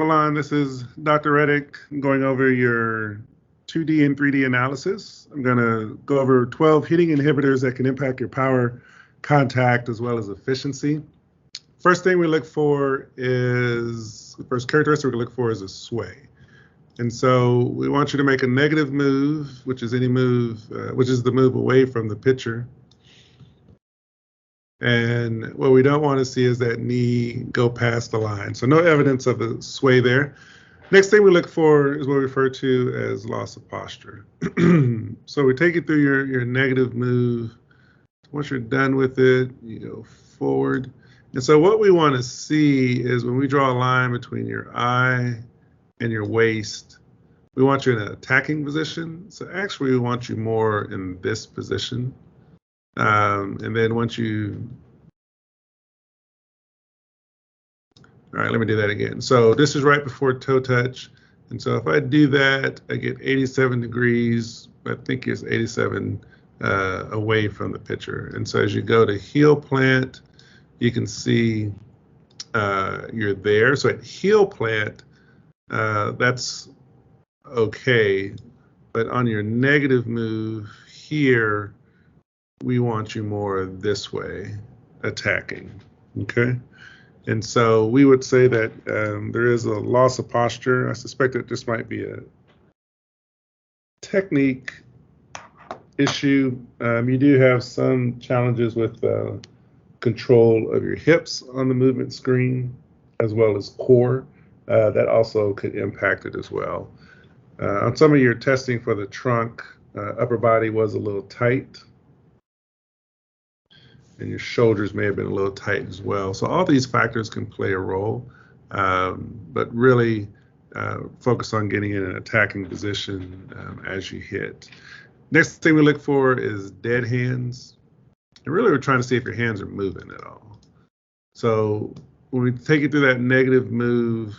Avalon, this is Dr. Reddick going over your 2D and 3D analysis. I'm going to go over 12 hitting inhibitors that can impact your power, contact, as well as efficiency. First thing we look for is, the first characteristic we're going to look for is a sway. And so we want you to make a negative move, which is any move, which is the move away from the pitcher. And what we don't want to see is that knee go past the line. So no evidence of a sway there. Next thing we look for is what we refer to as loss of posture. So we take you through your negative move. Once you're done with it, you go forward. And so what we want to see is when we draw a line between your eye and your waist, we want you in an attacking position. So actually we want you more in this position. And then once you, all right, let me do that again. So this is right before toe touch. And so if I do that, I get 87 degrees, I think it's 87 away from the pitcher. And so as you go to heel plant, you can see you're there. So at heel plant, that's okay. But on your negative move here, we want you more this way, attacking, okay? And so we would say that there is a loss of posture. I suspect that this might be a technique issue. You do have some challenges with control of your hips on the movement screen, as well as core. That also could impact it as well. On some of your testing for the trunk, upper body was a little tight, and your shoulders may have been a little tight as well. So all these factors can play a role, but really focus on getting in an attacking position as you hit. Next thing we look for is dead hands. And really we're trying to see if your hands are moving at all. So when we take you through that negative move,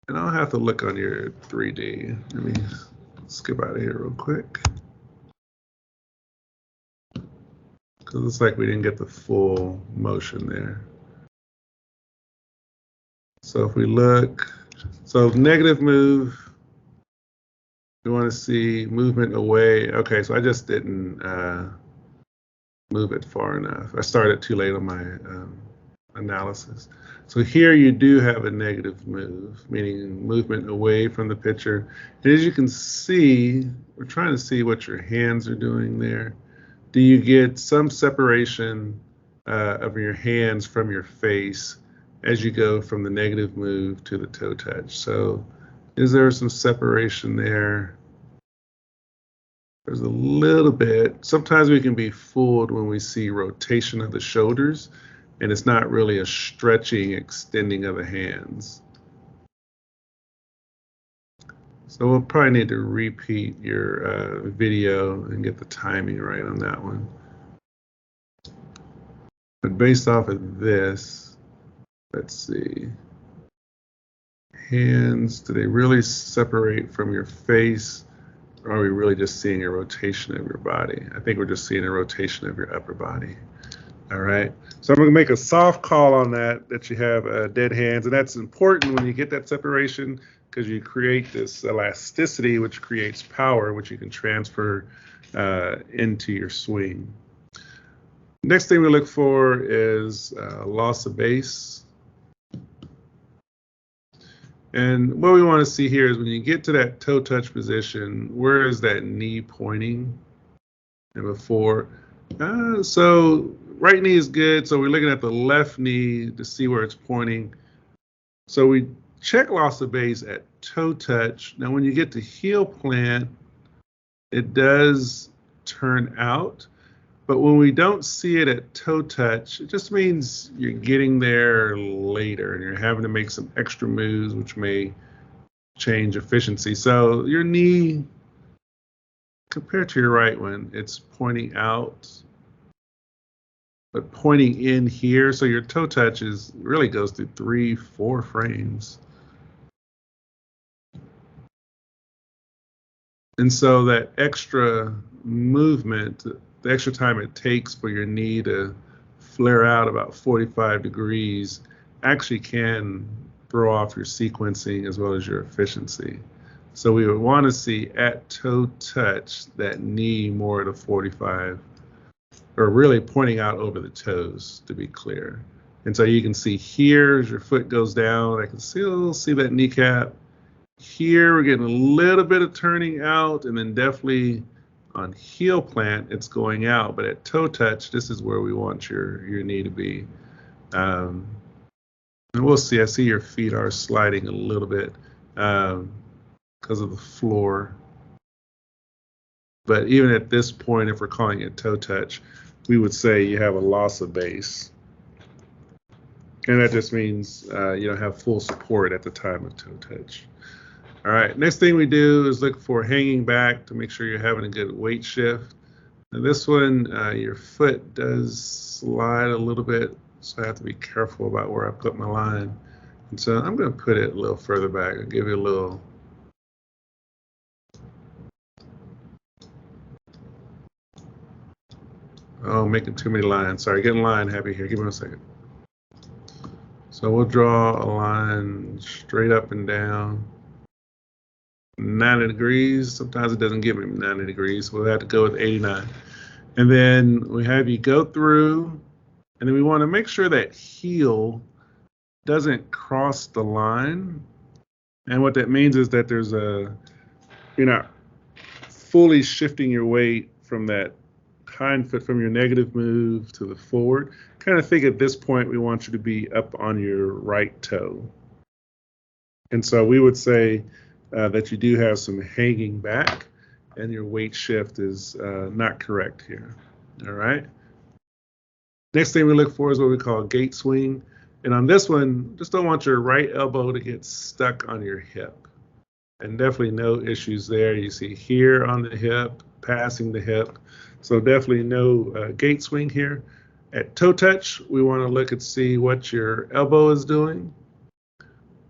and I'll have to look on your 3D. Let me skip out of here real quick. Because it's like we didn't get the full motion there. So if we look, so negative move, we want to see movement away. Okay, so I just didn't move it far enough. I started too late on my analysis. So here you do have a negative move, meaning movement away from the pitcher. And as you can see, we're trying to see what your hands are doing there. Do you get some separation of your hands from your face as you go from the negative move to the toe touch? So is there some separation there? There's a little bit. Sometimes we can be fooled when we see rotation of the shoulders, and it's not really a stretching, extending of the hands. So we'll probably need to repeat your video and get the timing right on that one. But based off of this, let's see. Hands, do they really separate from your face? Or are we really just seeing a rotation of your body? I think we're just seeing a rotation of your upper body. All right, so I'm gonna make a soft call on that you have dead hands, and that's important when you get that separation, because you create this elasticity, which creates power, which you can transfer into your swing. Next thing we look for is loss of base. And what we want to see here is when you get to that toe touch position, where is that knee pointing? And before, so right knee is good. So we're looking at the left knee to see where it's pointing. So we check loss of base at toe touch. Now, when you get to heel plant, it does turn out. But when we don't see it at toe touch, it just means you're getting there later and you're having to make some extra moves, which may change efficiency. So your knee, compared to your right one, it's pointing out, but pointing in here. So your toe touch really goes through 3-4 frames. And so that extra movement, the extra time it takes for your knee to flare out about 45 degrees actually can throw off your sequencing as well as your efficiency. So we would want to see at toe touch that knee more at a 45, or really pointing out over the toes, to be clear. And so you can see here as your foot goes down, I can still see that kneecap. Here we're getting a little bit of turning out, and then definitely on heel plant it's going out, but at toe touch this is where we want your knee to be. And we'll see, I see your feet are sliding a little bit because of the floor. But even at this point, if we're calling it toe touch, we would say you have a loss of base. And that just means you don't have full support at the time of toe touch. All right, next thing we do is look for hanging back to make sure you're having a good weight shift. And this one, your foot does slide a little bit, so I have to be careful about where I put my line. And so I'm going to put it a little further back. I'll give you a little. Oh, making too many lines. Sorry, getting line happy here. Give me a second. So we'll draw a line straight up and down. 90 degrees. Sometimes it doesn't give me 90 degrees. We'll have to go with 89. And then we have you go through, and then we want to make sure that heel doesn't cross the line. And what that means is that you're not fully shifting your weight from that hind foot, from your negative move to the forward. Kind of think at this point we want you to be up on your right toe. And so we would say that you do have some hanging back, and your weight shift is not correct here. All right. Next thing we look for is what we call gate swing. And on this one, just don't want your right elbow to get stuck on your hip. And definitely no issues there. You see here on the hip, passing the hip. So definitely no gate swing here. At toe touch, we want to look and see what your elbow is doing.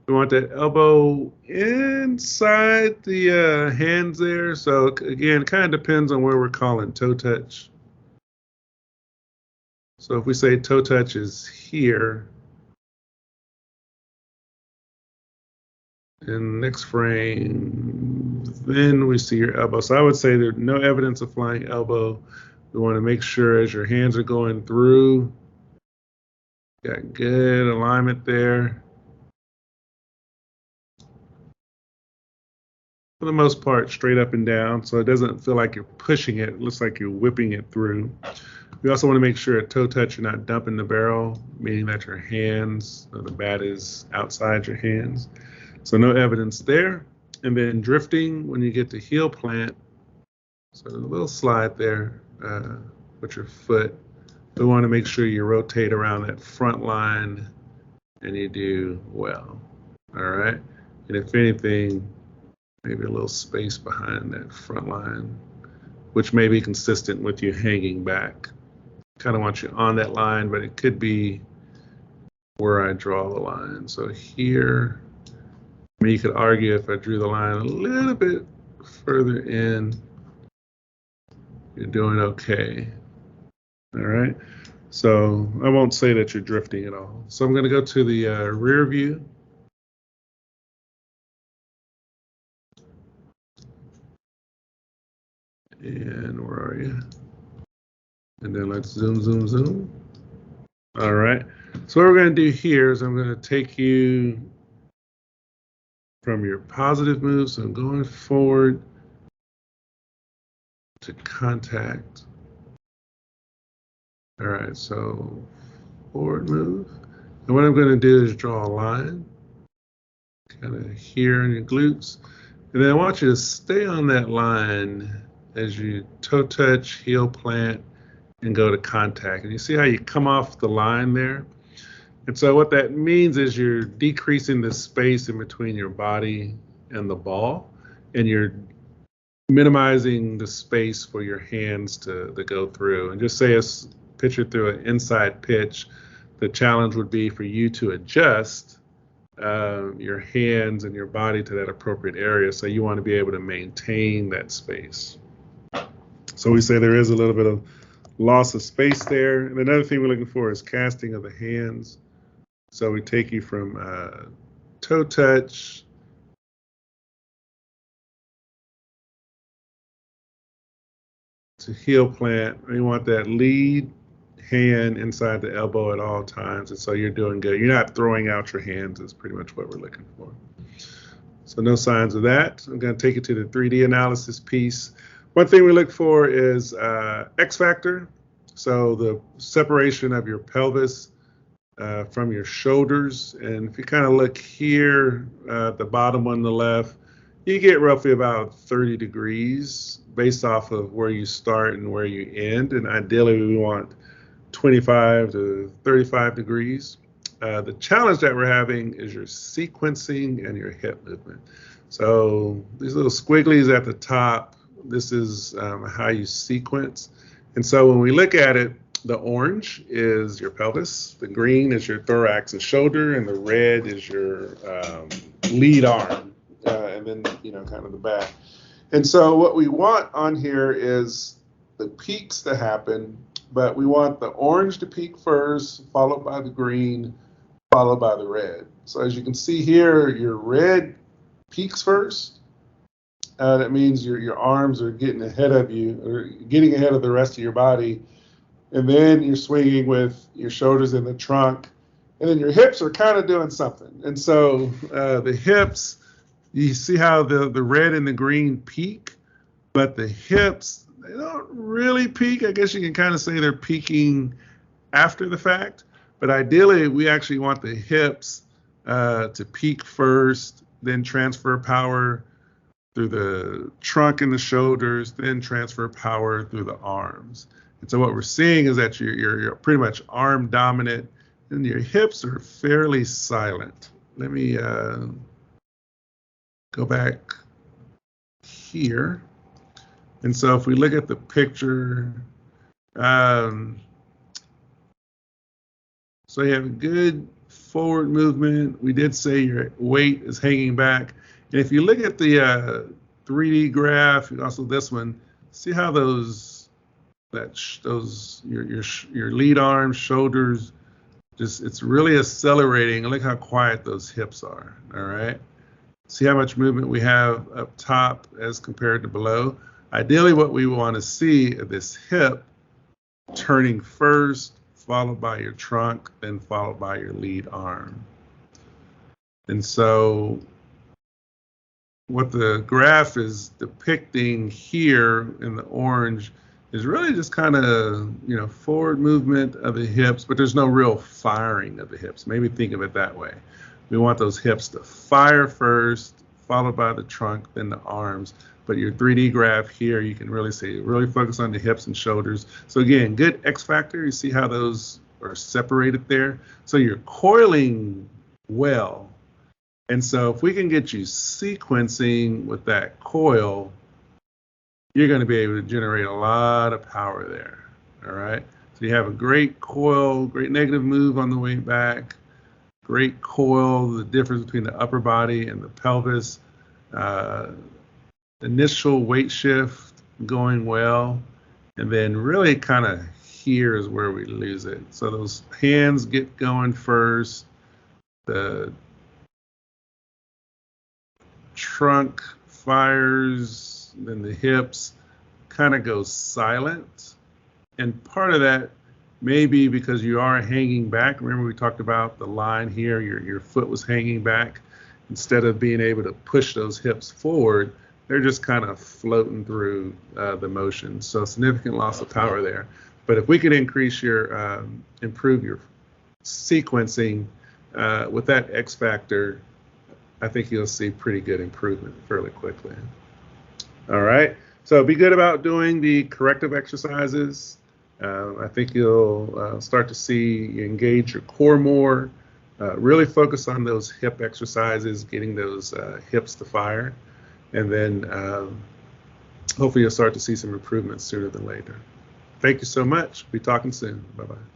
We want that elbow inside the hands there. So again, it kind of depends on where we're calling toe touch. So if we say toe touch is here, in the next frame, then we see your elbow. So I would say there's no evidence of flying elbow. We want to make sure as your hands are going through, got good alignment there. For the most part, straight up and down, so it doesn't feel like you're pushing it. It looks like you're whipping it through. We also want to make sure at toe touch you're not dumping the barrel, meaning that your hands, the bat is outside your hands. So no evidence there. And then drifting when you get to heel plant, so there's a little slide there with your foot. We want to make sure you rotate around that front line and you do well. All right. And if anything, maybe a little space behind that front line, which may be consistent with you hanging back. Kind of want you on that line, but it could be where I draw the line. So here, I mean, you could argue if I drew the line a little bit further in, you're doing okay. All right. So I won't say that you're drifting at all. So I'm going to go to the rear view. And where are you? And then let's zoom, zoom, zoom. All right. So what we're going to do here is I'm going to take you from your positive move. So I'm going forward to contact. All right. So forward move. And what I'm going to do is draw a line kind of here in your glutes. And then I want you to stay on that line as you toe touch, heel plant, and go to contact. And you see how you come off the line there? And so what that means is you're decreasing the space in between your body and the ball, and you're minimizing the space for your hands to go through. And just say a pitcher through an inside pitch, the challenge would be for you to adjust your hands and your body to that appropriate area. So you want to be able to maintain that space. So we say there is a little bit of loss of space there. And another thing we're looking for is casting of the hands. So we take you from toe touch to heel plant. We want that lead hand inside the elbow at all times, and so you're doing good. You're not throwing out your hands is pretty much what we're looking for. So no signs of that. I'm going to take it to the 3D analysis piece. One thing we look for is X factor. So the separation of your pelvis from your shoulders. And if you kind of look here, the bottom on the left, you get roughly about 30 degrees based off of where you start and where you end. And ideally, we want 25 to 35 degrees. The challenge that we're having is your sequencing and your hip movement. So these little squigglies at the top, this is how you sequence. And so when we look at it, the orange is your pelvis, the green is your thorax and shoulder, and the red is your lead arm, and then, kind of the back. And so what we want on here is the peaks to happen, but we want the orange to peak first, followed by the green, followed by the red. So as you can see here, your red peaks first. That means your arms are getting ahead of you, or getting ahead of the rest of your body. And then you're swinging with your shoulders in the trunk. And then your hips are kind of doing something. And so the hips, you see how the red and the green peak, but the hips, they don't really peak. I guess you can kind of say they're peaking after the fact. But ideally, we actually want the hips to peak first, then transfer power through the trunk and the shoulders, then transfer power through the arms. And so what we're seeing is that you're pretty much arm dominant, and your hips are fairly silent. Let me go back here. And so if we look at the picture, so you have a good forward movement. We did say your weight is hanging back. And if you look at the 3D graph, and also this one, see how your lead arms, shoulders, it's really accelerating. Look how quiet those hips are. All right. See how much movement we have up top as compared to below. Ideally, what we want to see is this hip turning first, followed by your trunk, then followed by your lead arm. And so what the graph is depicting here in the orange is really just kind of, forward movement of the hips, but there's no real firing of the hips. Maybe think of it that way. We want those hips to fire first, followed by the trunk, then the arms. But your 3D graph here, you can really see, really focus on the hips and shoulders. So again, good X factor. You see how those are separated there. So you're coiling well. And so if we can get you sequencing with that coil, you're going to be able to generate a lot of power there. All right. So you have a great coil, great negative move on the way back, great coil, the difference between the upper body and the pelvis, initial weight shift going well, and then really kind of here is where we lose it. So those hands get going first, the trunk fires, then the hips kind of goes silent. And part of that may be because you are hanging back. Remember we talked about the line here, your foot was hanging back. Instead of being able to push those hips forward, they're just kind of floating through the motion. So significant loss of power there. But if we could increase your, improve your sequencing with that X factor, I think you'll see pretty good improvement fairly quickly. All right, so be good about doing the corrective exercises. I think you'll start to see you engage your core more, really focus on those hip exercises, getting those hips to fire, and then hopefully you'll start to see some improvements sooner than later. Thank you so much. Be talking soon. Bye-bye.